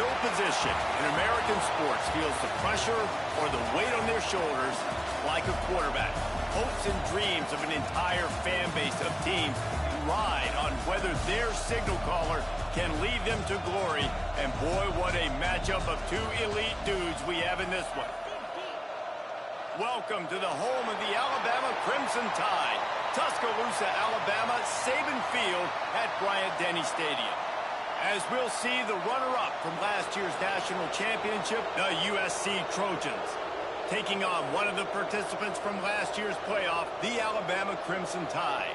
field position in American sports feels the pressure or the weight on their shoulders like a quarterback. Hopes and dreams of an entire fan base of teams ride on whether their signal caller can lead them to glory. And boy, what a matchup of two elite dudes we have in this one. Welcome to the home of the Alabama Crimson Tide. Tuscaloosa, Alabama, Saban Field at Bryant-Denny Stadium. As we'll see the runner-up from last year's national championship, the USC Trojans, taking on one of the participants from last year's playoff, the Alabama Crimson Tide.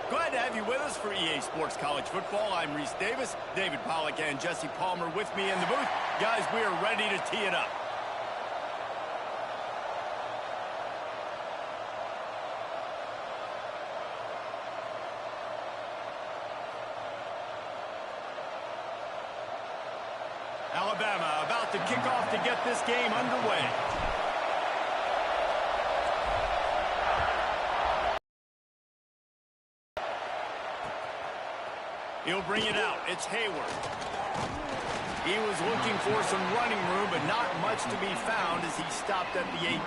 Glad to have you with us for EA Sports College Football. I'm Reese Davis, David Pollack and Jesse Palmer with me in the booth. Guys, we are ready to tee it up. Alabama about to kick off to get this game underway. He'll bring it out. It's Hayward. He was looking for some running room, but not much to be found as he stopped at the 18.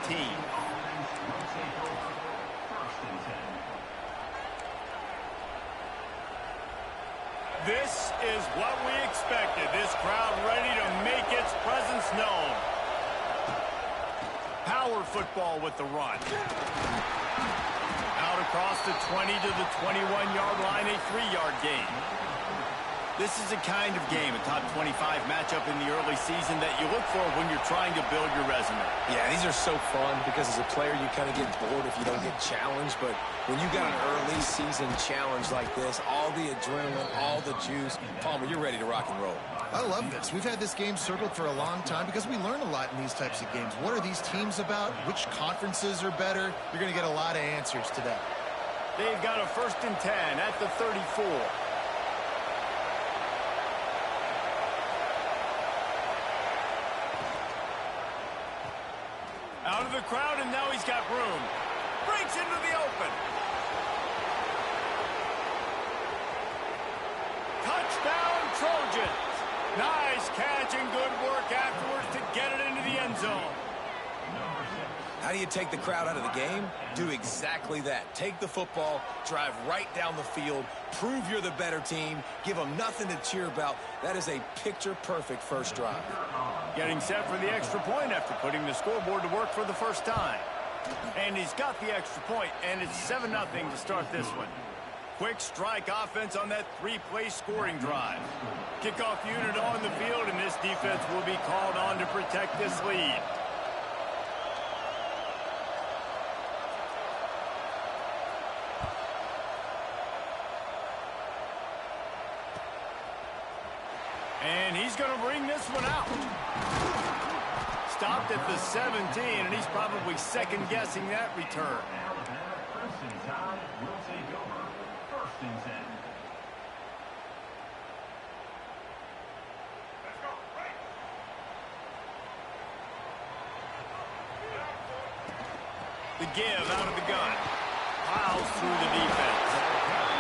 This is what we expected. This crowd ready to make its presence known. Power football with the run. Out across the 20 to the 21-yard line, a 3-yard gain. This is a kind of game, a top 25 matchup in the early season that you look for when you're trying to build your resume. Yeah, these are so fun because as a player you kind of get bored if you don't get challenged, but when you got an early season challenge like this, all the adrenaline, all the juice, Palmer, you're ready to rock and roll. I love this. We've had this game circled for a long time because we learn a lot in these types of games. What are these teams about? Which conferences are better? You're going to get a lot of answers today. They've got a 1st and 10 at the 34. Out of the crowd, and now he's got room. Breaks into the open. Touchdown, Trojans. Nice catch and good work afterwards to get it into the end zone. How do you take the crowd out of the game? Do exactly that. Take the football, drive right down the field, prove you're the better team, give them nothing to cheer about. That is a picture-perfect first drive. Getting set for the extra point after putting the scoreboard to work for the first time. And he's got the extra point, and it's 7-0 to start this one. Quick strike offense on that 3-play scoring drive. Kickoff unit on the field, and this defense will be called on to protect this lead. And he's going to bring this one out. Stopped at the 17, and he's probably second-guessing that return. The give out of the gun. Plows through the defense.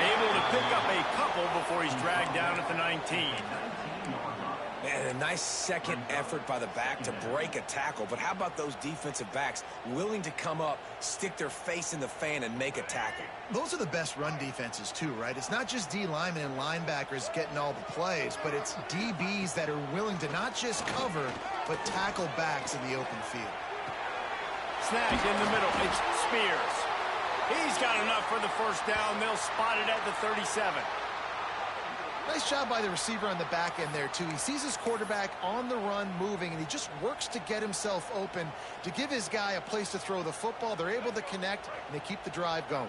Able to pick up a couple before he's dragged down at the 19. And a nice second effort by the back to break a tackle. But how about those defensive backs willing to come up, stick their face in the fan, and make a tackle? Those are the best run defenses, too, right? It's not just D linemen and linebackers getting all the plays, but it's DBs that are willing to not just cover, but tackle backs in the open field. Snagged in the middle. It's Spears. He's got enough for the first down. They'll spot it at the 37. Nice job by the receiver on the back end there, too. He sees his quarterback on the run moving, and he just works to get himself open to give his guy a place to throw the football. They're able to connect, and they keep the drive going.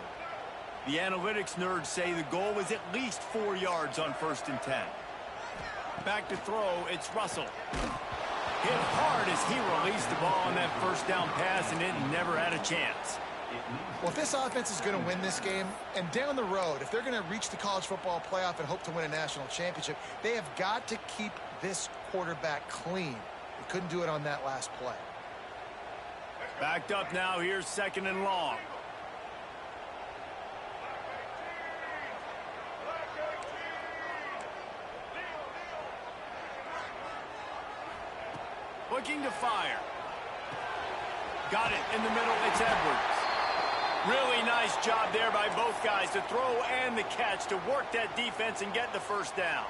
The analytics nerds say the goal is at least 4 yards on 1st and 10. Back to throw, it's Russell. Hit hard as he released the ball on that first down pass, and it never had a chance. Well, if this offense is going to win this game, and down the road, if they're going to reach the college football playoff and hope to win a national championship, they have got to keep this quarterback clean. They couldn't do it on that last play. Backed up now. Here's 2nd and long. looking to fire. Got it in the middle. It's Edwards. Really nice job there by both guys, the throw and the catch, to work that defense and get the first down.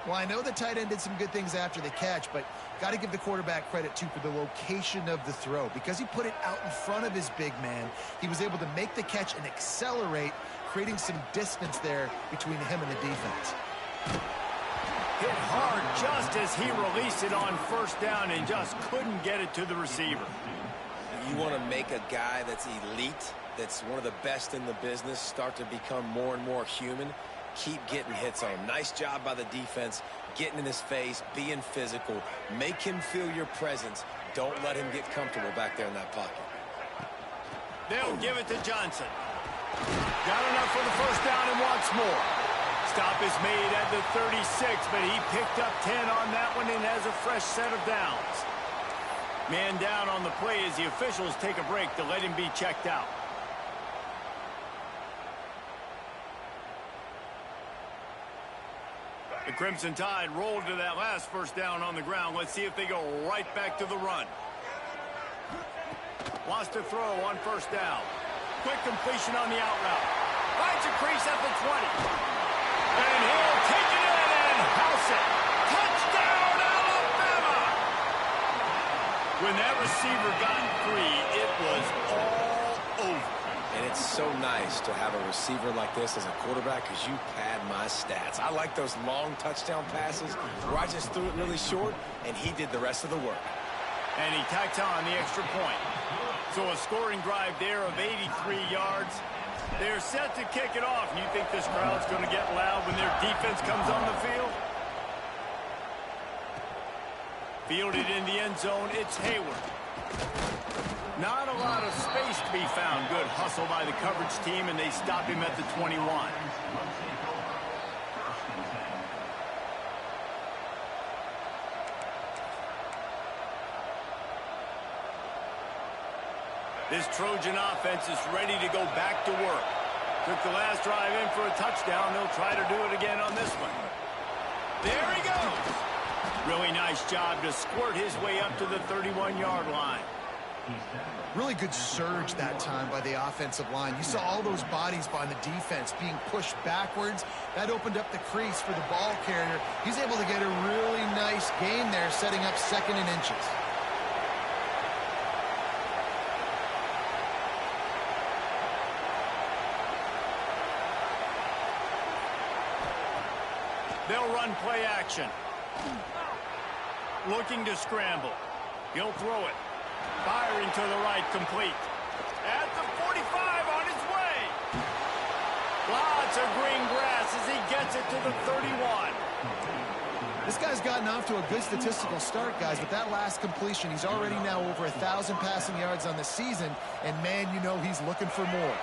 Well, I know the tight end did some good things after the catch, but got to give the quarterback credit, too, for the location of the throw. Because he put it out in front of his big man, he was able to make the catch and accelerate, creating some distance there between him and the defense. Hit hard just as he released it on first down and just couldn't get it to the receiver. You want to make a guy that's elite, that's one of the best in the business, start to become more and more human. Keep getting hits on him. Nice job by the defense, getting in his face, being physical. Make him feel your presence. Don't let him get comfortable back there in that pocket. They'll give it to Johnson. Got enough for the first down and wants more. Stop is made at the 36, but he picked up 10 on that one and has a fresh set of downs. Man down on the play as the officials take a break to let him be checked out. The Crimson Tide rolled to that last first down on the ground. Let's see if they go right back to the run. Wants to throw on first down. Quick completion on the out route. Finds a crease at the 20. And he'll take it in and house it. Touchdown, Alabama! When that receiver got free, it was all over. And it's so nice to have a receiver like this as a quarterback because you pad my stats. I like those long touchdown passes where I just threw it really short, and he did the rest of the work. And he tacked on the extra point. So a scoring drive there of 83 yards. They're set to kick it off. And you think this crowd's going to get loud when their defense comes on the field? Fielded in the end zone, it's Hayward. Not a lot of space to be found. Good hustle by the coverage team, and they stop him at the 21. This Trojan offense is ready to go back to work. Took the last drive in for a touchdown. They'll try to do it again on this one. There he goes. Really nice job to squirt his way up to the 31-yard line. Really good surge that time by the offensive line. You saw all those bodies by the defense being pushed backwards. That opened up the crease for the ball carrier. He's able to get a really nice gain there, setting up 2nd and inches. They'll run play action. Looking to scramble. He'll throw it. Firing to the right, complete. At the 45, on his way. Lots of green grass as he gets it to the 31. This guy's gotten off to a good statistical start, guys, but that last completion, he's already now over 1,000 passing yards on the season, and man, you know he's looking for more.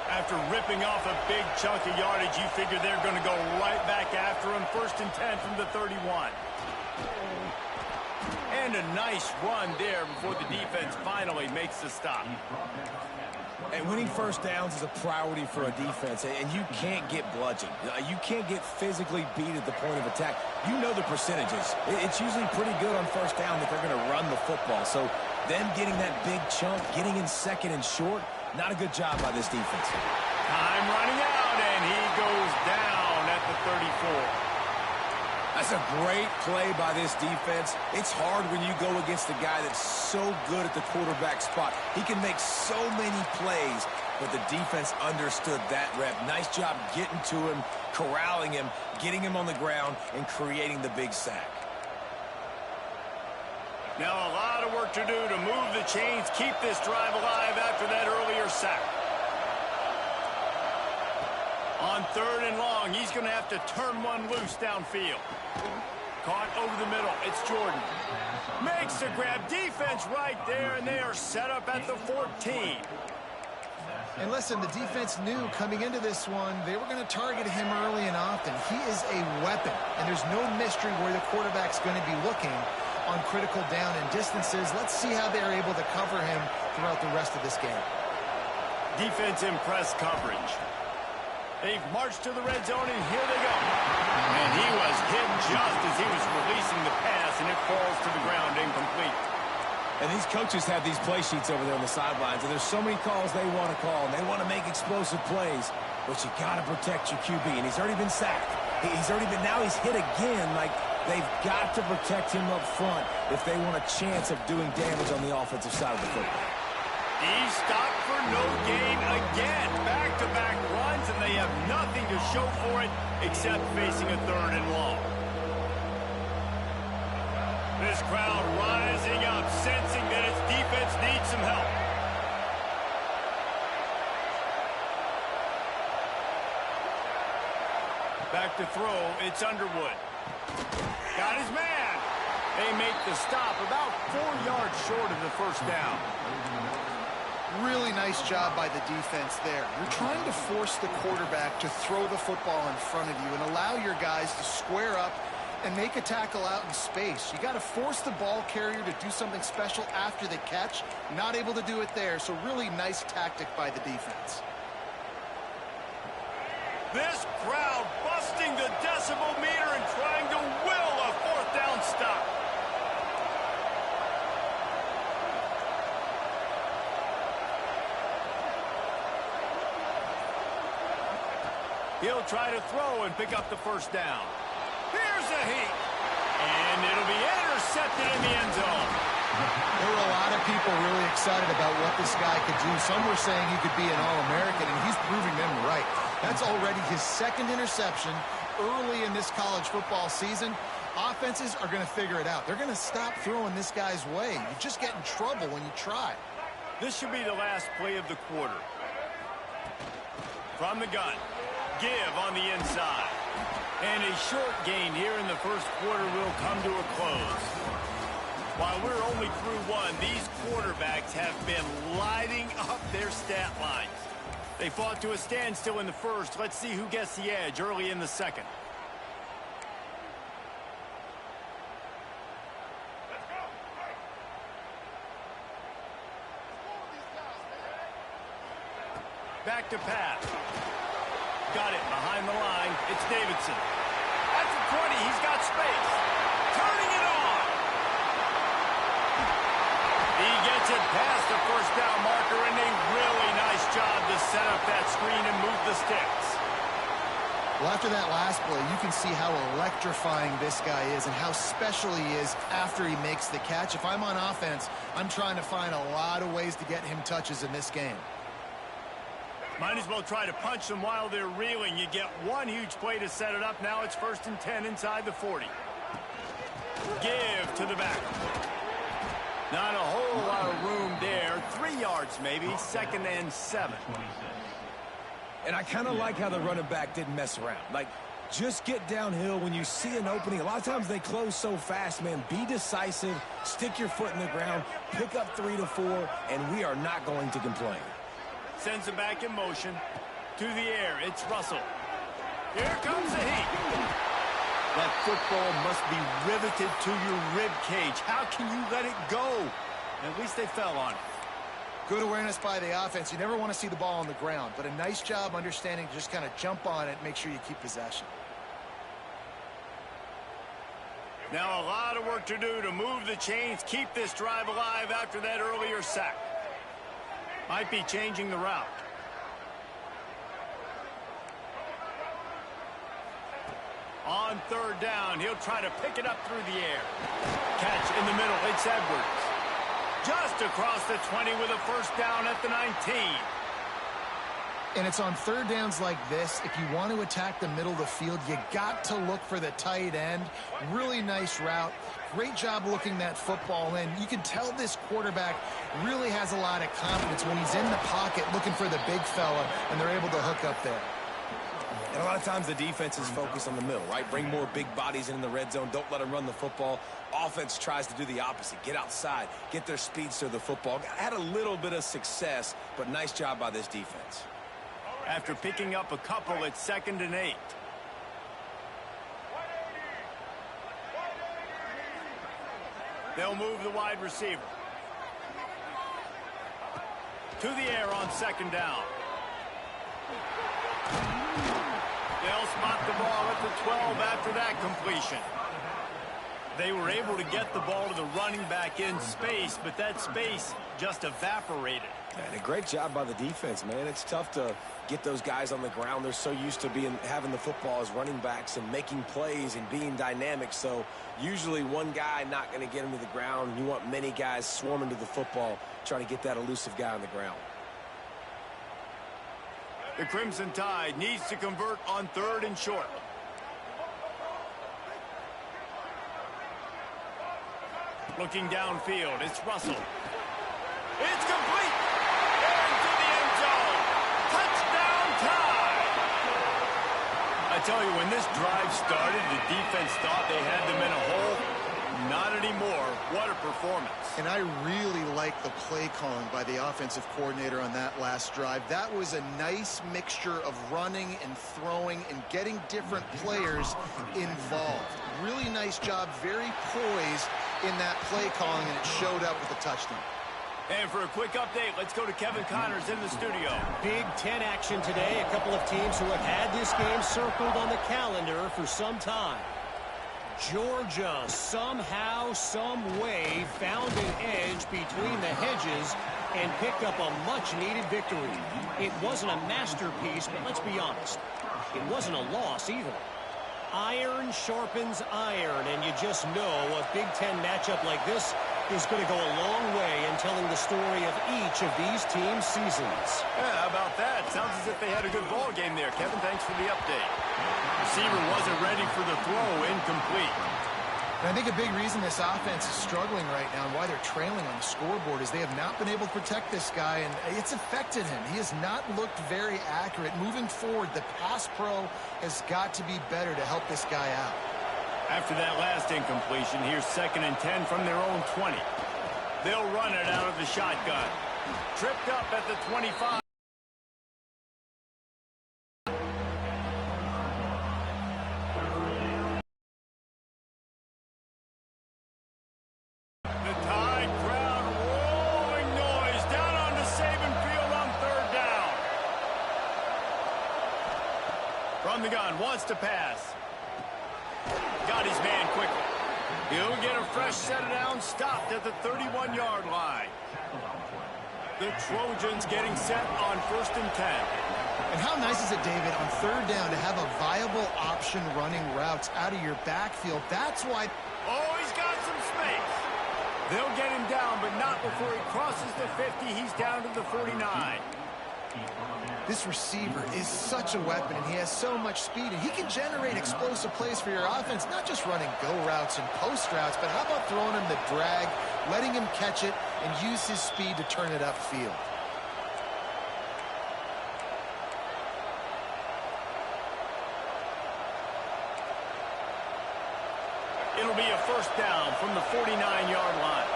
After ripping off a big chunk of yardage, you figure they're going to go right back after him. 1st and 10 from the 31. And a nice run there before the defense finally makes the stop. And winning first downs is a priority for a defense, and you can't get bludgeoned. You can't get physically beat at the point of attack. You know the percentages. It's usually pretty good on first down that they're going to run the football. So them getting that big chunk, getting in 2nd and short, not a good job by this defense. Time running out, and he goes down at the 34. That's a great play by this defense. It's hard when you go against a guy that's so good at the quarterback spot. He can make so many plays, but the defense understood that rep. Nice job getting to him, corralling him, getting him on the ground, and creating the big sack. Now a lot of work to do to move the chains, keep this drive alive after that earlier sack. On 3rd and long, he's going to have to turn one loose downfield. Caught over the middle. It's Jordan. Makes the grab. Defense right there, and they are set up at the 14. And listen, the defense knew coming into this one, they were going to target him early and often. He is a weapon, and there's no mystery where the quarterback's going to be looking on critical down and distances. Let's see how they're able to cover him throughout the rest of this game. Defense in press coverage. They've marched to the red zone, and here they go. And he was hit just as he was releasing the pass, and it falls to the ground incomplete. And these coaches have these play sheets over there on the sidelines, and there's so many calls they want to call, and they want to make explosive plays, but you got to protect your QB, and he's already been sacked. Now he's hit again. Like, they've got to protect him up front if they want a chance of doing damage on the offensive side of the football. He's stopped for no gain again. Back-to-back runs, and they have nothing to show for it except facing a 3rd and long. This crowd rising up, sensing that its defense needs some help. Back to throw, it's Underwood. Got his man. They make the stop about 4 yards short of the first down. Really nice job by the defense there. You're trying to force the quarterback to throw the football in front of you and allow your guys to square up and make a tackle out in space. You got to force the ball carrier to do something special after the catch. Not able to do it there, so really nice tactic by the defense. This crowd busting the decibel meter and trying to will a 4th down stop. He'll try to throw and pick up the first down. Here's a heat. And it'll be intercepted in the end zone. There were a lot of people really excited about what this guy could do. Some were saying he could be an All-American, and he's proving them right. That's already his 2nd interception early in this college football season. Offenses are going to figure it out. They're going to stop throwing this guy's way. You just get in trouble when you try. This should be the last play of the quarter. From the gun. Give on the inside. And a short gain here in the first quarter will come to a close. While we're only through 1, these quarterbacks have been lighting up their stat lines. They fought to a standstill in the first. Let's see who gets the edge early in the second. Back to pass. Got it behind the line. It's Davidson. At the 20, he's got space. Turning it on. He gets it past the first down marker, and a really nice job to set up that screen and move the sticks. Well, after that last play, you can see how electrifying this guy is and how special he is after he makes the catch. If I'm on offense, I'm trying to find a lot of ways to get him touches in this game. Might as well try to punch them while they're reeling. You get one huge play to set it up. Now it's 1st and 10 inside the 40. Give to the back. Not a whole lot of room there. 3 yards maybe. 2nd and 7. And I kind of like how the running back didn't mess around. Like, just get downhill when you see an opening. A lot of times they close so fast, man. Be decisive. Stick your foot in the ground. Pick up 3 to 4, and we are not going to complain. Sends him back in motion. To the air, it's Russell. Here comes the heat. That football must be riveted to your rib cage. How can you let it go? At least they fell on it. Good awareness by the offense. You never want to see the ball on the ground, but a nice job understanding to just kind of jump on it and make sure you keep possession. Now a lot of work to do to move the chains, keep this drive alive after that earlier sack. Might be changing the route. On 3rd down, he'll try to pick it up through the air. Catch in the middle, it's Edwards. Just across the 20 with a first down at the 19. And it's on 3rd downs like this. If you want to attack the middle of the field, you got to look for the tight end. Really nice route. Great job looking that football in. You can tell this quarterback really has a lot of confidence when he's in the pocket looking for the big fella, and they're able to hook up there. And a lot of times the defense is focused on the middle, right? Bring more big bodies in the red zone. Don't let them run the football. Offense tries to do the opposite. Get outside. Get their speedster the football. Had a little bit of success, but nice job by this defense. After picking up a couple, it's 2nd and 8. They'll move the wide receiver. To the air on 2nd down. They'll spot the ball at the 12 after that completion. They were able to get the ball to the running back in space, but that space just evaporated. And a great job by the defense, man. It's tough to get those guys on the ground. They're so used to having the football as running backs and making plays and being dynamic. So usually one guy not going to get him to the ground. You want many guys swarming to the football, trying to get that elusive guy on the ground. The Crimson Tide needs to convert on 3rd and short. Looking downfield, it's Russell. It's complete. Into the end zone. Touchdown Tide. I tell you, when this drive started, the defense thought they had them in a hole. Not anymore. What a performance. And I really like the play calling by the offensive coordinator on that last drive. That was a nice mixture of running and throwing and getting different players involved. Really nice job, very poised in that play calling, and it showed up with a touchdown. And for a quick update, let's go to Kevin Connors in the studio. Big Ten action today. A couple of teams who have had this game circled on the calendar for some time. Georgia somehow, some way found an edge between the hedges and picked up a much-needed victory. It wasn't a masterpiece, but let's be honest, it wasn't a loss either. Iron sharpens iron, and you just know a Big Ten matchup like this is going to go a long way in telling the story of each of these teams' seasons. Yeah, how about that? Sounds as if they had a good ball game there. Kevin, thanks for the update. Receiver wasn't ready for the throw, incomplete. And I think a big reason this offense is struggling right now and why they're trailing on the scoreboard is they have not been able to protect this guy, and it's affected him. He has not looked very accurate. Moving forward, the pass pro has got to be better to help this guy out. After that last incompletion, here's 2nd and 10 from their own 20. They'll run it out of the shotgun. Tripped up at the 25. The Tide crowd rolling noise down onto Saban Field on 3rd down. From the gun, wants to pass. Got his man quickly. He'll get a fresh set of downs, stopped at the 31-yard line. The Trojans getting set on 1st and 10. And how nice is it, David, on 3rd down to have a viable option running routes out of your backfield? That's why... Oh, he's got some space. They'll get him down, but not before he crosses the 50. He's down to the 49. This receiver is such a weapon, and he has so much speed, and he can generate explosive plays for your offense, not just running go routes and post routes, but how about throwing him the drag, letting him catch it, and use his speed to turn it upfield. It'll be a 1st down from the 49-yard line.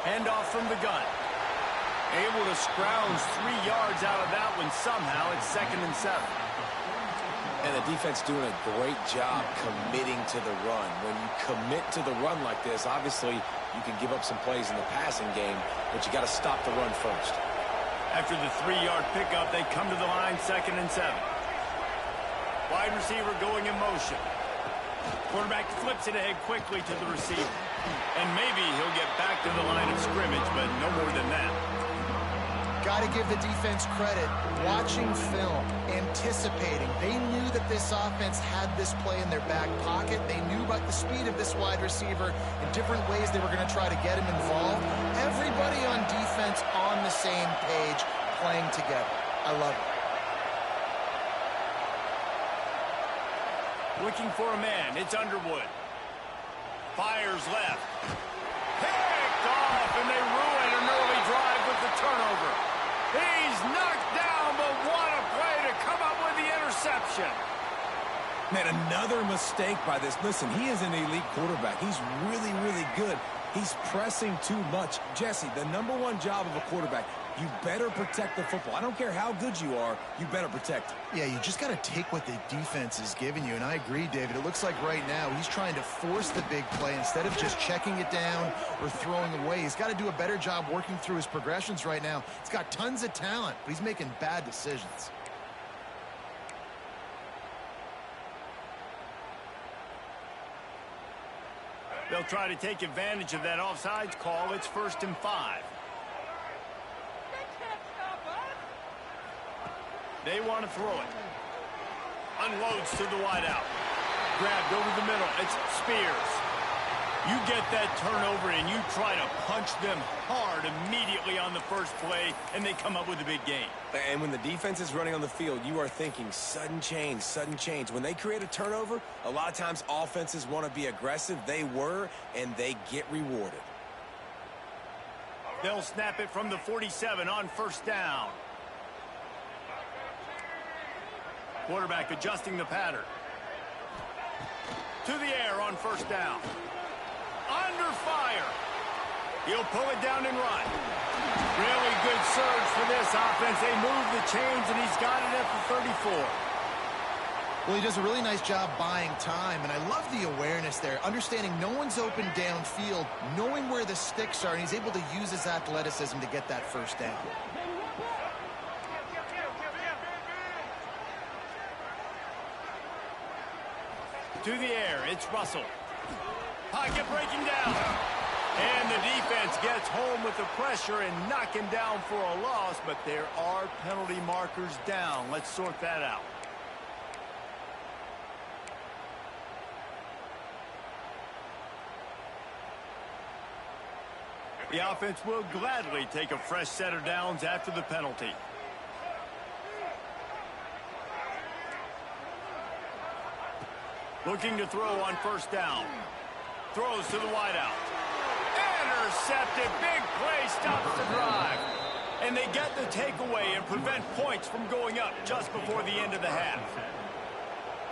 Handoff from the gun. Able to scrounge 3 yards out of that one somehow. It's 2nd and 7. And the defense doing a great job committing to the run. When you commit to the run like this, obviously you can give up some plays in the passing game, but you got to stop the run first. After the 3-yard pickup, they come to the line, 2nd and 7. Wide receiver going in motion. Quarterback flips it ahead quickly to the receiver. And maybe he'll get back to the line of scrimmage, but no more than that. Got to give the defense credit. Watching film, anticipating. They knew that this offense had this play in their back pocket. They knew about the speed of this wide receiver and different ways they were going to try to get him involved. Everybody on defense on the same page, playing together. I love it. Looking for a man. It's Underwood. Fires left. Picked off, and they ruin an early drive with the turnover. He's knocked down, but what a play to come up with the interception. Man, another mistake by this. Listen, he is an elite quarterback. He's really, really good. He's pressing too much. Jesse, the #1 job of a quarterback, you better protect the football. I don't care how good you are, you better protect it. Yeah, you just got to take what the defense is giving you, and I agree, David. It looks like right now he's trying to force the big play instead of just checking it down or throwing away. He's got to do a better job working through his progressions right now. He's got tons of talent, but he's making bad decisions. They'll try to take advantage of that offsides call. It's 1st and 5. They want to throw it. Unloads to the wideout. Grabbed over the middle. It's Spears. You get that turnover and you try to punch them hard immediately on the first play, and they come up with a big gain. And when the defense is running on the field, you are thinking sudden change, sudden change. When they create a turnover, a lot of times offenses want to be aggressive. They were, and they get rewarded. They'll snap it from the 47 on 1st down. Quarterback adjusting the pattern. To the air on 1st down. Under fire. He'll pull it down and run. Really good surge for this offense. They move the chains, and he's got it at the 34. Well, he does a really nice job buying time, and I love the awareness there, understanding no one's open downfield, knowing where the sticks are, and he's able to use his athleticism to get that 1st down. To the air, it's Russell. Pocket breaking down. And the defense gets home with the pressure and knock him down for a loss, but there are penalty markers down. Let's sort that out. The offense will gladly take a fresh set of downs after the penalty. Looking to throw on 1st down. Throws to the wideout. Intercepted. Big play stops the drive. And they get the takeaway and prevent points from going up just before the end of the half.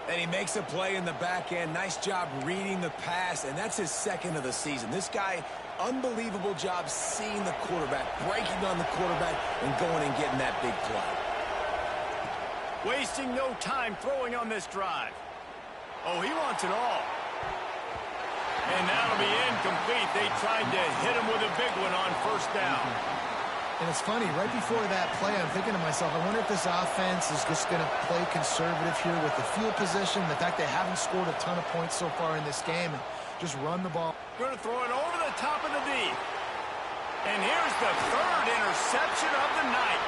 And he makes a play in the back end. Nice job reading the pass, and that's his 2nd of the season. This guy, unbelievable job seeing the quarterback, breaking on the quarterback, and going and getting that big play. Wasting no time throwing on this drive. Oh, he wants it all. And that'll be incomplete. They tried to hit him with a big one on 1st down. And it's funny, right before that play, I'm thinking to myself, I wonder if this offense is just going to play conservative here with the field position, the fact they haven't scored a ton of points so far in this game, and just run the ball. Going to throw it over the top of the D. And here's the 3rd interception of the night.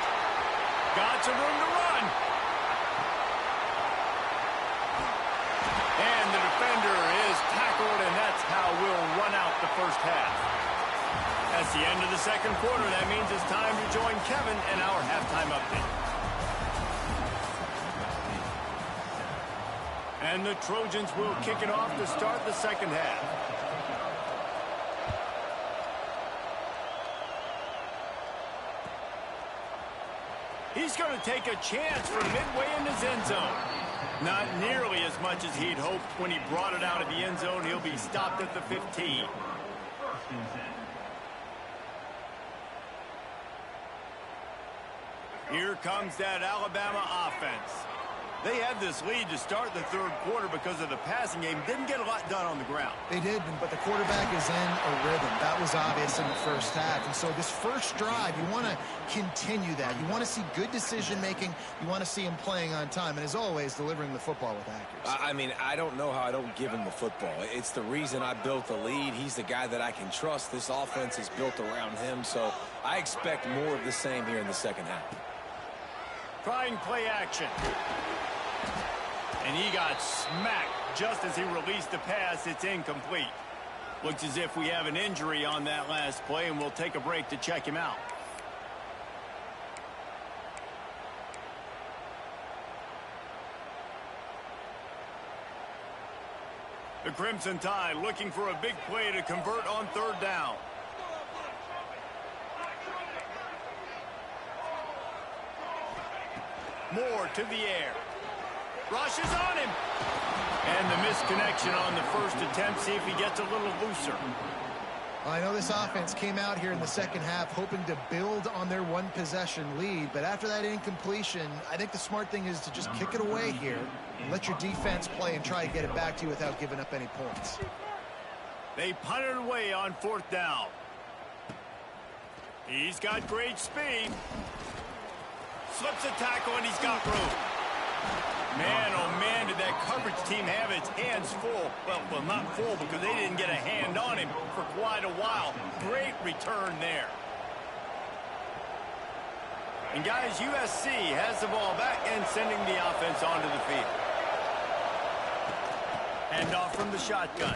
Got some room to run. And the defender is tackled, and that's how we'll run out the 1st half. That's the end of the 2nd quarter. That means it's time to join Kevin in our halftime update. And the Trojans will kick it off to start the 2nd half. He's going to take a chance from midway in his end zone. Not nearly as much as he'd hoped when he brought it out of the end zone. He'll be stopped at the 15. Here comes that Alabama offense. They had this lead to start the 3rd quarter because of the passing game. Didn't get a lot done on the ground. They did, but the quarterback is in a rhythm. That was obvious in the 1st half. And so this 1st drive, you want to continue that. You want to see good decision-making. You want to see him playing on time. And as always, delivering the football with accuracy. I mean, I don't know how I don't give him the football. It's the reason I built the lead. He's the guy that I can trust. This offense is built around him. So I expect more of the same here in the 2nd half. Trying play action. And he got smacked just as he released the pass. It's incomplete. Looks as if we have an injury on that last play, and we'll take a break to check him out. The Crimson Tide looking for a big play to convert on 3rd down. Moore to the air. Rushes on him. And the misconnection on the 1st attempt. See if he gets a little looser. I know this offense came out here in the second half hoping to build on their one-possession lead, but after that incompletion, I think the smart thing is to just kick it away here and let your defense play and try to get it back to you without giving up any points. They punted away on 4th down. He's got great speed. Slips a tackle, and he's got room. Man, oh man, did that coverage team have its hands full. Well, not full because they didn't get a hand on him for quite a while. Great return there. And guys, USC has the ball back and sending the offense onto the field. Hand off from the shotgun.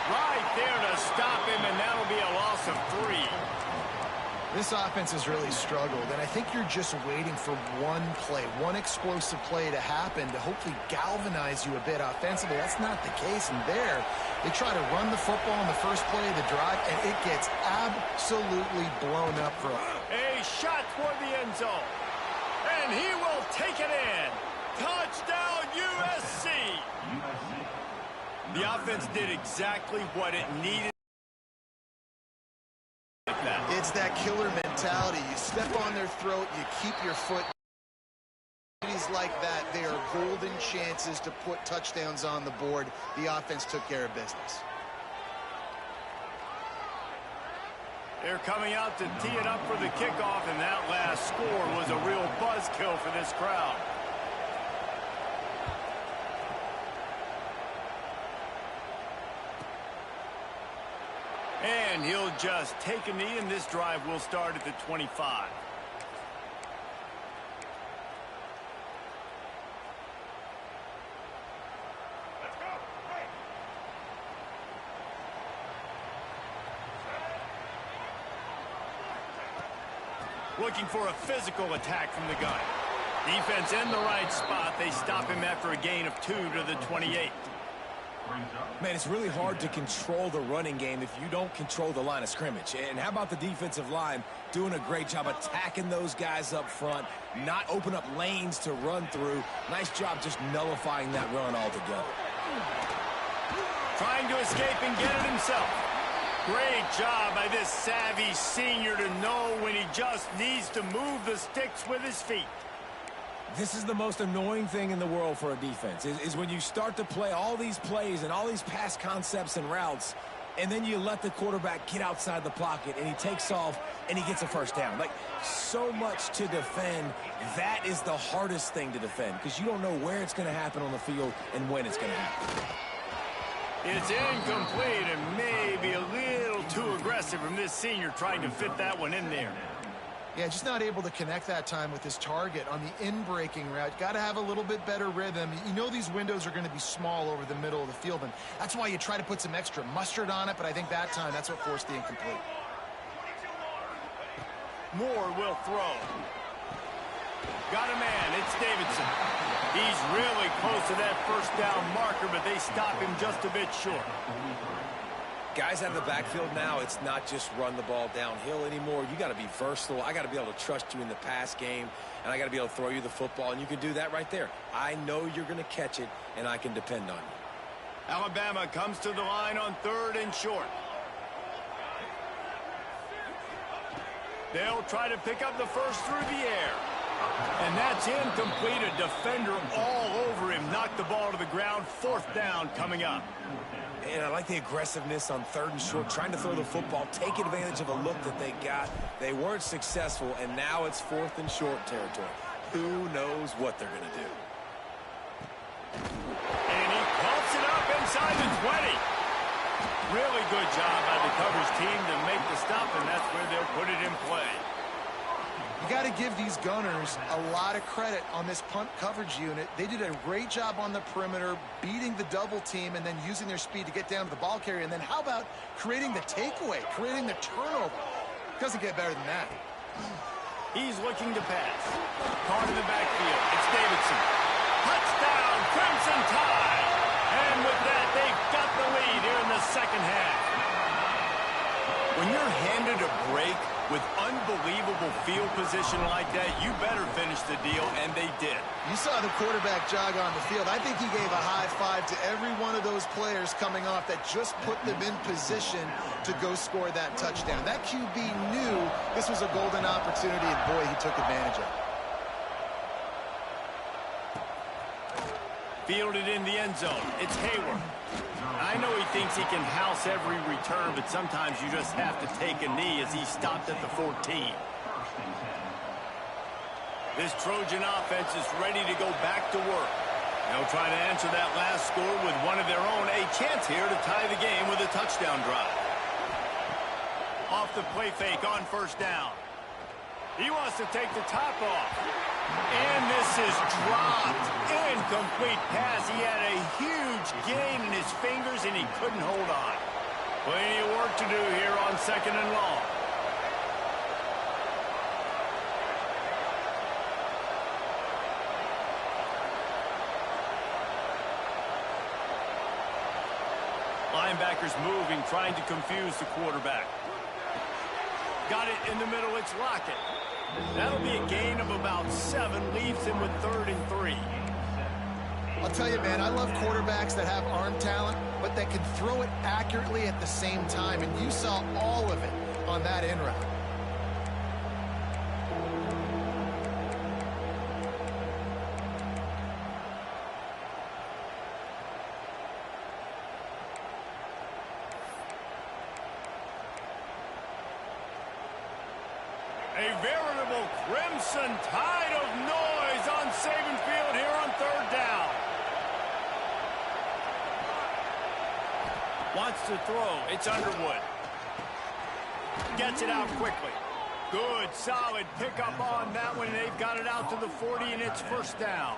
Right there to stop him, and that'll be a loss of 3. This offense has really struggled, and I think you're just waiting for one play, one explosive play to happen to hopefully galvanize you a bit offensively. That's not the case, and there, they try to run the football in the first play of the drive, and it gets absolutely blown up for a shot toward the end zone, and he will take it in. Touchdown, USC! The offense did exactly what it needed. It's that killer mentality. You step on their throat, you keep your foot. Like that, they are golden chances to put touchdowns on the board. The offense took care of business. They're coming out to tee it up for the kickoff, and that last score was a real buzzkill for this crowd. And he'll just take a knee, and this drive will start at the 25. Looking for a physical attack from the gun. Defense in the right spot. They stop him after a gain of 2 to the 28. Man, it's really hard to control the running game if you don't control the line of scrimmage. And how about the defensive line doing a great job attacking those guys up front, not open up lanes to run through. Nice job just nullifying that run altogether. Trying to escape and get it himself. Great job by this savvy senior to know when he just needs to move the sticks with his feet. This is the most annoying thing in the world for a defense, is when you start to play all these plays and all these pass concepts and routes, and then you let the quarterback get outside the pocket, and he takes off, and he gets a first down. Like, so much to defend. That is the hardest thing to defend, because you don't know where it's going to happen on the field and when it's going to happen. It's incomplete and maybe a little too aggressive from this senior trying to fit that one in there. Yeah, just not able to connect that time with his target on the in-breaking route. Got to have a little bit better rhythm. You know these windows are going to be small over the middle of the field, and that's why you try to put some extra mustard on it, but I think that time that's what forced the incomplete. Moore will throw. Got a man. It's Davidson. He's really close to that first down marker, but they stop him just a bit short. Guys out of the backfield now, it's not just run the ball downhill anymore. You got to be versatile. I got to be able to trust you in the pass game, and I got to be able to throw you the football, and you can do that right there. I know you're going to catch it, and I can depend on you. Alabama comes to the line on 3rd and short. They'll try to pick up the first through the air. And that's incomplete. A defender all over him. Knocked the ball to the ground. 4th down coming up. And I like the aggressiveness on 3rd and short, trying to throw the football, take advantage of a look that they got. They weren't successful, and now it's 4th and short territory. Who knows what they're going to do? And he pumps it up inside the 20. Really good job by the coverage team to make the stop, and that's where they'll put it in play. You got to give these gunners a lot of credit on this punt coverage unit. They did a great job on the perimeter, beating the double team and then using their speed to get down to the ball carrier. And then how about creating the takeaway, creating the turnover? Doesn't get better than that. He's looking to pass. Caught in the backfield. It's Davidson. Touchdown, Crimson Tide. And with that, they've got the lead here in the second half. When you're handed wanted a break with unbelievable field position like that, you better finish the deal, and they did. You saw the quarterback jog on the field. I think he gave a high five to every one of those players coming off that just put them in position to go score that touchdown. That QB knew this was a golden opportunity, and boy, he took advantage of it. Fielded in the end zone. It's Hayward. I know he thinks he can house every return, but sometimes you just have to take a knee as he stopped at the 14. This Trojan offense is ready to go back to work. They'll try to answer that last score with one of their own. A chance here to tie the game with a touchdown drive. Off the play fake on first down. He wants to take the top off. And this is dropped. Incomplete pass. He had a huge gain in his fingers, and he couldn't hold on. Plenty of work to do here on 2nd and long. Linebackers moving, trying to confuse the quarterback. Got it in the middle. It's Lockett. That'll be a gain of about 7. Leaves him with 3rd and 3. I'll tell you, man, I love quarterbacks that have arm talent, but that can throw it accurately at the same time, and you saw all of it on that in route. A veritable crimson tide of noise on Saban Field here on 3rd down. Wants to throw. It's Underwood. Gets it out quickly. Good, solid pickup on that one. They've got it out to the 40, and it's 1st down.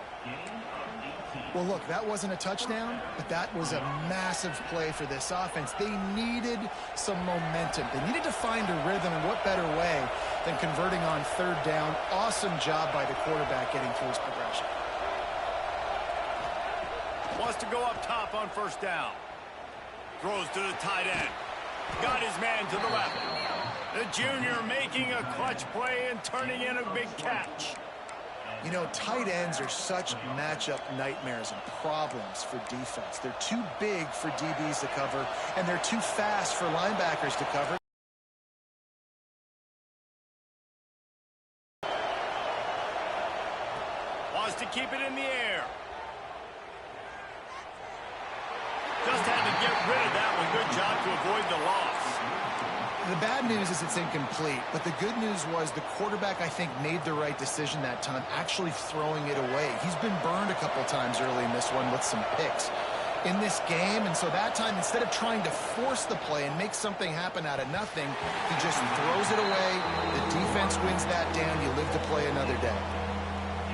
Well, look, that wasn't a touchdown, but that was a massive play for this offense. They needed some momentum. They needed to find a rhythm, and what better way than converting on 3rd down. Awesome job by the quarterback getting through his progression. Wants to go up top on 1st down. Throws to the tight end. Got his man to the left. The junior making a clutch play and turning in a big catch. You know, tight ends are such matchup nightmares and problems for defense. They're too big for DBs to cover, and they're too fast for linebackers to cover. Wants to keep it in the air. Just had to get rid of that one. Good job to avoid the loss. The bad news is it's incomplete, but the good news was the quarterback, I think, made the right decision that time, actually throwing it away. He's been burned a couple times early in this one with some picks in this game, and so that time, instead of trying to force the play and make something happen out of nothing, he just throws it away. The defense wins that down. You live to play another day.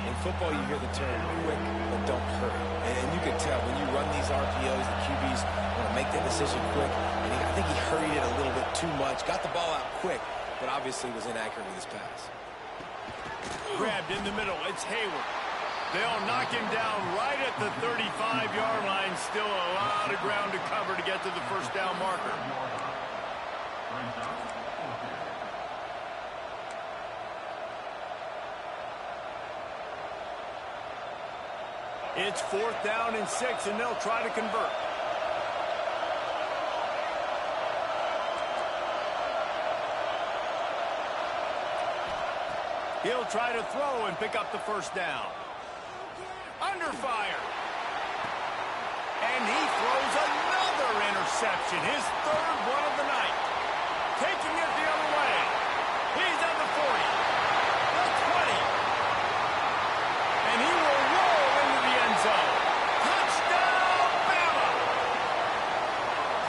In football, you hear the term quick but don't hurry. And you can tell when you run these RPOs, the QBs want to make that decision quick. And I think he hurried it a little bit too much. Got the ball out quick, but obviously was inaccurate with his pass. Grabbed in the middle. It's Hayward. They'll knock him down right at the 35-yard line. Still a lot of ground to cover to get to the 1st down marker. It's 4th down and 6, and they'll try to convert. He'll try to throw and pick up the 1st down. Under fire. And he throws another interception, his 3rd one of the night. Taking it the other way. He's at the 40, the 20. And he will roll into the end zone. Touchdown, Bama!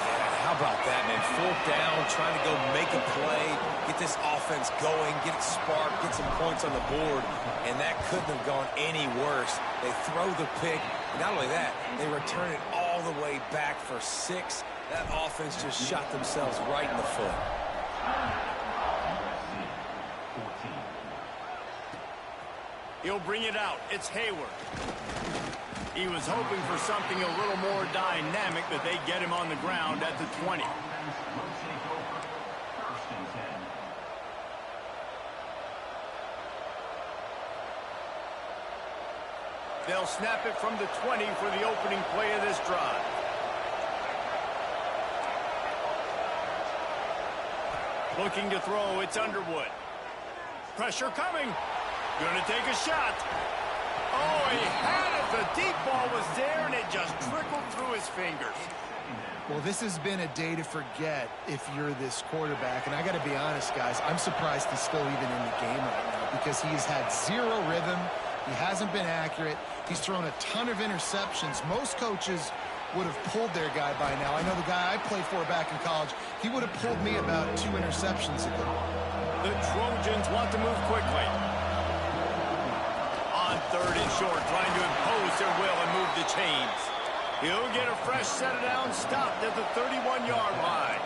Yeah, how about that, man? 4th down, trying to go make a play, get this offense going, get it sparked, get some points on the board, and that couldn't have gone any worse. They throw the pick, and not only that, they return it all the way back for 6. That offense just shot themselves right in the foot. He'll bring it out. It's Hayward. He was hoping for something a little more dynamic, but they get him on the ground at the 20. They'll snap it from the 20 for the opening play of this drive. Looking to throw, it's Underwood. Pressure coming. Gonna take a shot. Oh, he had it. The deep ball was there, and it just trickled through his fingers. Well, this has been a day to forget if you're this quarterback. And I got to be honest, guys, I'm surprised he's still even in the game right now because he's had zero rhythm. He hasn't been accurate. He's thrown a ton of interceptions. Most coaches would have pulled their guy by now. I know the guy I played for back in college, he would have pulled me about 2 interceptions ago. The Trojans want to move quickly. On 3rd and short, trying to impose their will and move the chains. He'll get a fresh set down, stopped at the 31-yard line.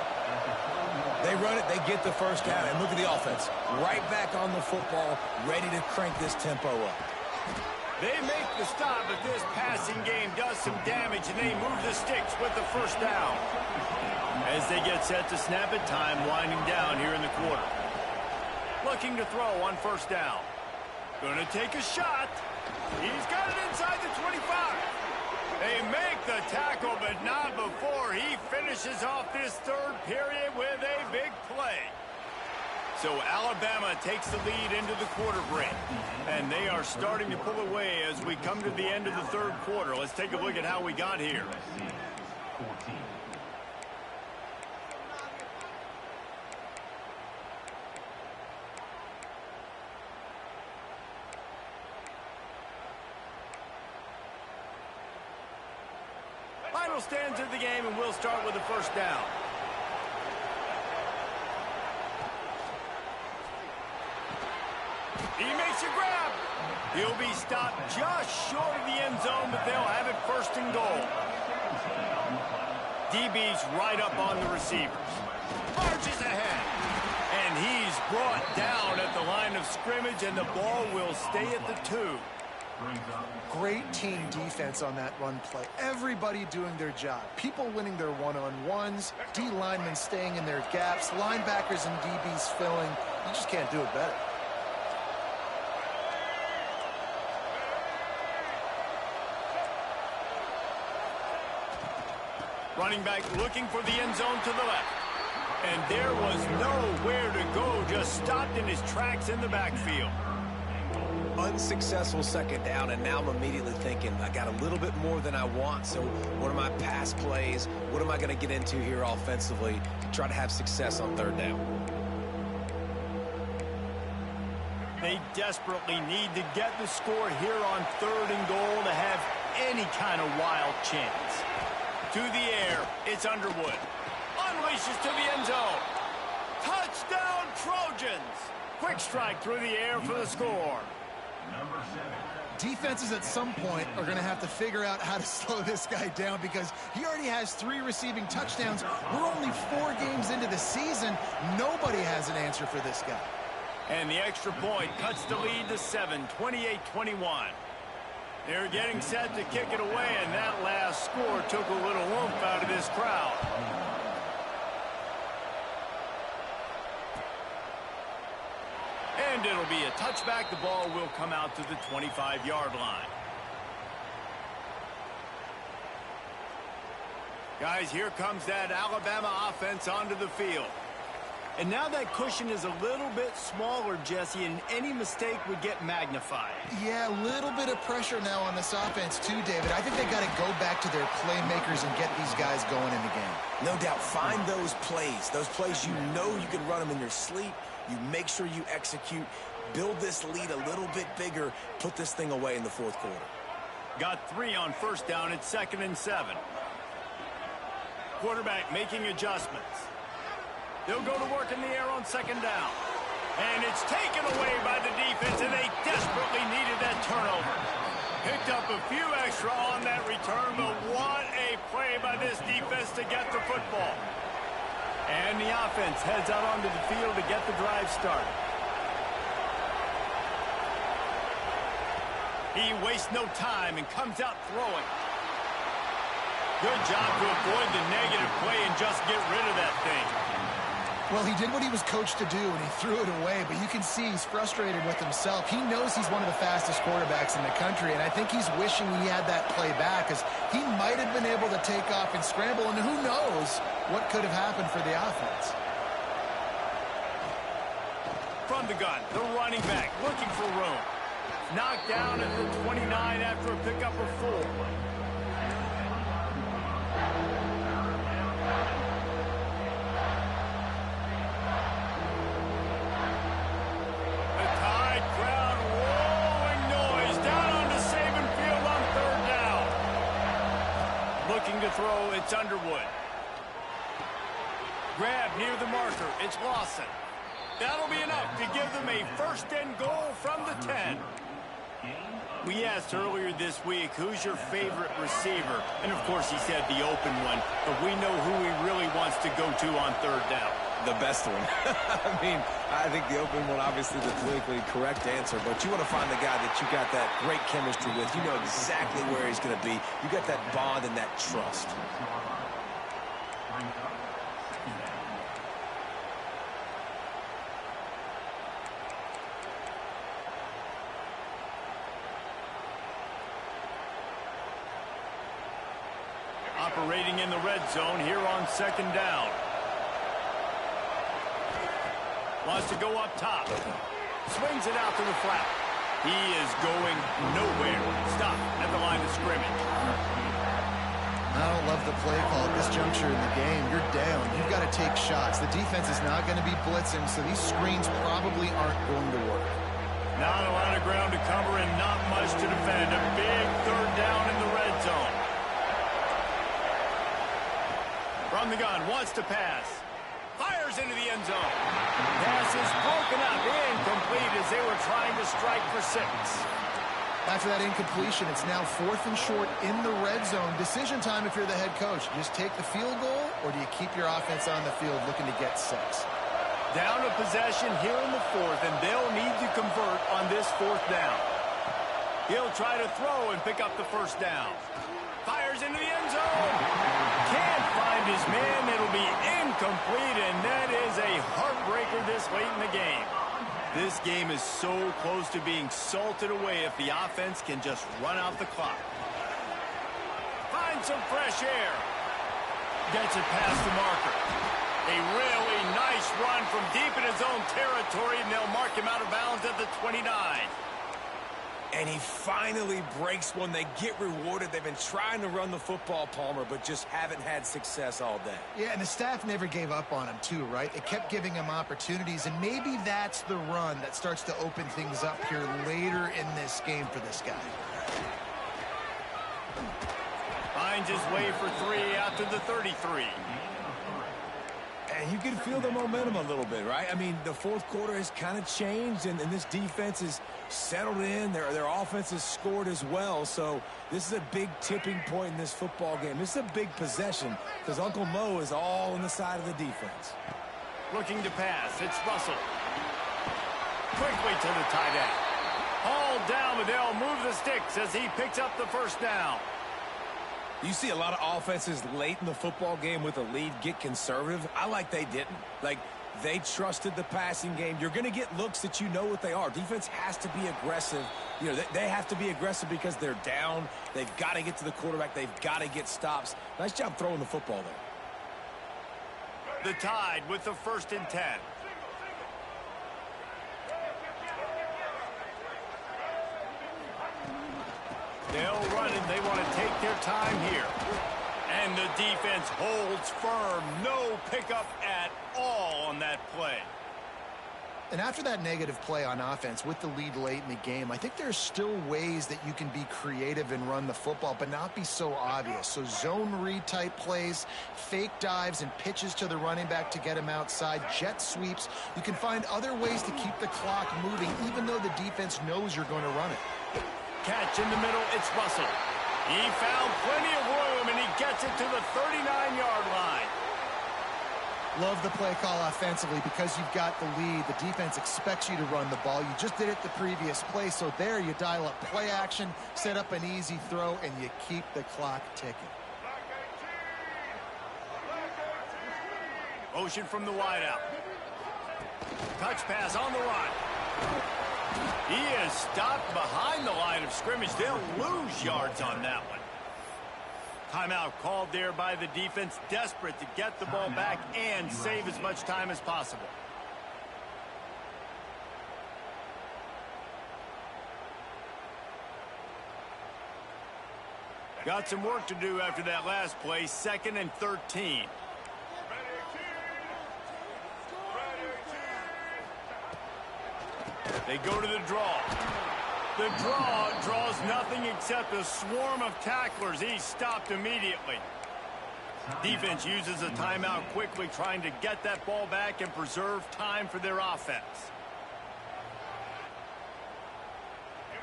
They run it, they get the first down, and look at the offense. Right back on the football, ready to crank this tempo up. They make the stop, but this passing game does some damage, and they move the sticks with the first down. As they get set to snap it, time winding down here in the quarter. Looking to throw on 1st down. Gonna take a shot. He's got it inside the 25. They make the tackle, but not before he finishes off this 3rd period with a big play. So Alabama takes the lead into the quarter break. And they are starting to pull away as we come to the end of the 3rd quarter. Let's take a look at how we got here. Final stands of the game, and we'll start with the 1st down. He makes a grab. He'll be stopped just short of the end zone, but they'll have it 1st and goal. DB's right up on the receivers. Marches ahead. And he's brought down at the line of scrimmage, and the ball will stay at the 2. Great team defense on that run play. Everybody doing their job. People winning their one-on-ones, D linemen staying in their gaps, linebackers and DBs filling. You just can't do it better. Running back looking for the end zone to the left. And there was nowhere to go, just stopped in his tracks in the backfield. Unsuccessful 2nd down, and now I'm immediately thinking, I got a little bit more than I want, so what are my pass plays? What am I going to get into here offensively to try to have success on 3rd down? They desperately need to get the score here on 3rd and goal to have any kind of wild chance. To the air, it's Underwood. Unleashes to the end zone. Touchdown, Trojans! Quick strike through the air for the score. Defenses at some point are going to have to figure out how to slow this guy down because he already has 3 receiving touchdowns. We're only 4 games into the season. Nobody has an answer for this guy. And the extra point cuts the lead to 7, 28-21. They're getting set to kick it away, and that last score took a little oomph out of this crowd. And it'll be a touchback. The ball will come out to the 25-yard line. Guys, here comes that Alabama offense onto the field. And now that cushion is a little bit smaller, Jesse, and any mistake would get magnified. Yeah, a little bit of pressure now on this offense too, David. I think they got to go back to their playmakers and get these guys going in the game. No doubt, find those plays you know you can run them in your sleep. You make sure you execute, build this lead a little bit bigger, put this thing away in the 4th quarter. Got 3 on 1st down. It's 2nd and 7. Quarterback making adjustments. They'll go to work in the air on 2nd down. And it's taken away by the defense, and they desperately needed that turnover. Picked up a few extra on that return, but what a play by this defense to get the football. And the offense heads out onto the field to get the drive started. He wastes no time and comes out throwing. Good job to avoid the negative play and just get rid of that thing. Well, he did what he was coached to do, and he threw it away, but you can see he's frustrated with himself. He knows he's one of the fastest quarterbacks in the country, and I think he's wishing he had that play back, because he might have been able to take off and scramble, and who knows what could have happened for the offense. From the gun, the running back looking for room. Knocked down at the 29 after a pickup of 4. To throw, it's Underwood. Grab near the marker, it's Lawson. That'll be enough to give them a first and goal from the 10. We asked earlier this week, who's your favorite receiver? And of course he said the open one, but we know who he really wants to go to on third down. The best one. I mean, I think the open one, obviously the politically correct answer, but you want to find the guy that you got that great chemistry with. You know exactly where he's going to be. You got that bond and that trust. Operating in the red zone here on second down. Wants to go up top. Swings it out to the flat. He is going nowhere. Stop at the line of scrimmage. I don't love the play call at this juncture in the game. You're down. You've got to take shots. The defense is not going to be blitzing, so these screens probably aren't going to work. Not a lot of ground to cover and not much to defend. A big third down in the red zone. From the gun, wants to pass. Fires into the end zone. Pass is broken up, incomplete as they were trying to strike for 6. After that incompletion, it's now 4th and short in the red zone. Decision time if you're the head coach. Just take the field goal, or do you keep your offense on the field looking to get 6? Down to possession here in the 4th, and they'll need to convert on this 4th down. He'll try to throw and pick up the first down. Fires into the end zone. Can't find his man. It'll be incomplete, and that is a heartbreaker this late in the game. This game is so close to being salted away if the offense can just run out the clock. Find some fresh air. Gets it past the marker. A really nice run from deep in his own territory, and they'll mark him out of bounds at the 29. And he finally breaks one. They get rewarded. They've been trying to run the football, Palmer, but just haven't had success all day. Yeah, and the staff never gave up on him, too, right? They kept giving him opportunities, and maybe that's the run that starts to open things up here later in this game for this guy. Finds his way for 3 out to the 33. And you can feel the momentum a little bit, right? I mean, the 4th quarter has kind of changed, and this defense is settled in. Their offense has scored as well. So this is a big tipping point in this football game. This is a big possession because Uncle Mo is all on the side of the defense. Looking to pass. It's Russell. Quickly to the tight end. Hauled down, but they'll move the sticks as he picks up the first down. You see a lot of offenses late in the football game with a lead get conservative. I like they didn't. Like, they trusted the passing game. You're going to get looks that you know what they are. Defense has to be aggressive. You know, they have to be aggressive because they're down. They've got to get to the quarterback. They've got to get stops. Nice job throwing the football there. The Tide with the 1st and 10. They'll run and they want to take their time here. And the defense holds firm. No pickup at all on that play. And after that negative play on offense with the lead late in the game, I think there's still ways that you can be creative and run the football, but not be so obvious. So zone read type plays, fake dives and pitches to the running back to get him outside, jet sweeps. You can find other ways to keep the clock moving, even though the defense knows you're going to run it. Catch in the middle, it's Russell. He found plenty of room, and he gets it to the 39-yard line. Love the play call offensively because you've got the lead. The defense expects you to run the ball. You just did it the previous play, so there you dial up play action, set up an easy throw, and you keep the clock ticking. Motion from the wideout. Touch pass on the run. He is stopped behind the line of scrimmage. They'll lose yards on that one. Timeout called there by the defense, desperate to get the ball back and save as much time as possible. Got some work to do after that last play, 2nd and 13. They go to the draw. The draw draws nothing except a swarm of tacklers. He's stopped immediately. Defense uses a timeout quickly, trying to get that ball back and preserve time for their offense.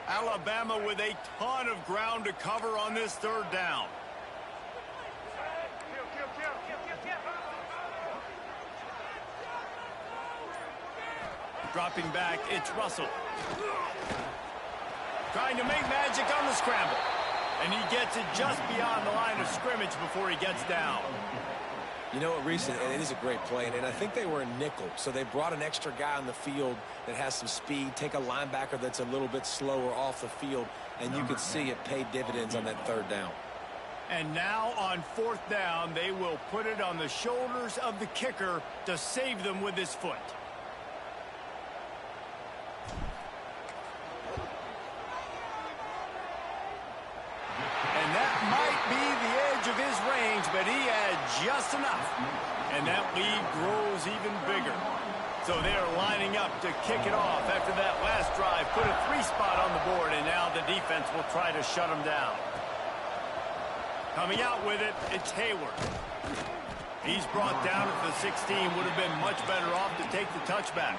Alabama with a ton of ground to cover on this 3rd down. Dropping back, it's Russell. Trying to make magic on the scramble. And he gets it just beyond the line of scrimmage before he gets down. You know what, Reese, and it is a great play, and I think they were in nickel, so they brought an extra guy on the field that has some speed, take a linebacker that's a little bit slower off the field, and you could see it pay dividends on that 3rd down. And now on 4th down, they will put it on the shoulders of the kicker to save them with his foot. And that might be the edge of his range, but he had just enough. And that lead grows even bigger. So they're lining up to kick it off after that last drive. Put a 3-spot on the board, and now the defense will try to shut them down. Coming out with it, it's Hayward. He's brought down at the 16. Would have been much better off to take the touchback.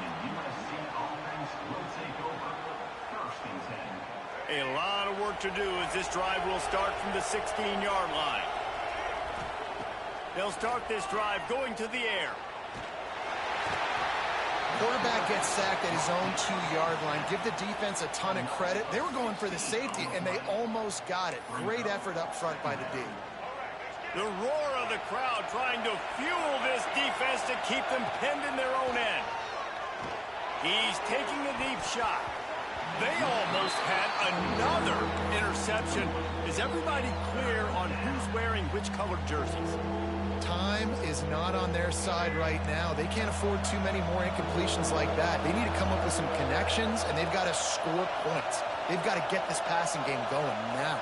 A lot of work to do as this drive will start from the 16-yard line. They'll start this drive going to the air. Quarterback gets sacked at his own 2-yard line. Give the defense a ton of credit. They were going for the safety, and they almost got it. Great effort up front by the D. The roar of the crowd trying to fuel this defense to keep them pinned in their own end. He's taking the deep shot. They almost had another interception. Is everybody clear on who's wearing which colored jerseys? Time is not on their side right now. They can't afford too many more incompletions like that. They need to come up with some connections, and they've got to score points. They've got to get this passing game going now.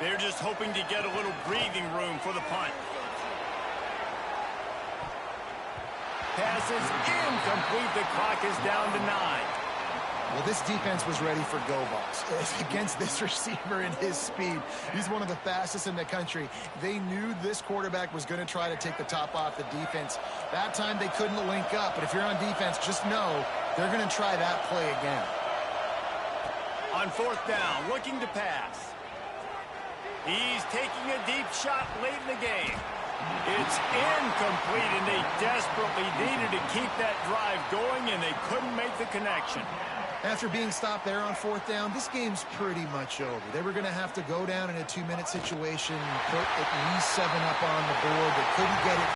They're just hoping to get a little breathing room for the punt. Pass is incomplete. The clock is down to 9. Well, this defense was ready for go balls against this receiver and his speed. He's one of the fastest in the country. They knew this quarterback was going to try to take the top off the defense. That time they couldn't link up, but if you're on defense, just know they're going to try that play again. On 4th down, looking to pass. He's taking a deep shot late in the game. It's incomplete, and they desperately needed to keep that drive going, and they couldn't make the connection. After being stopped there on 4th down, this game's pretty much over. They were going to have to go down in a 2-minute situation, put at least 7 up on the board. They couldn't get it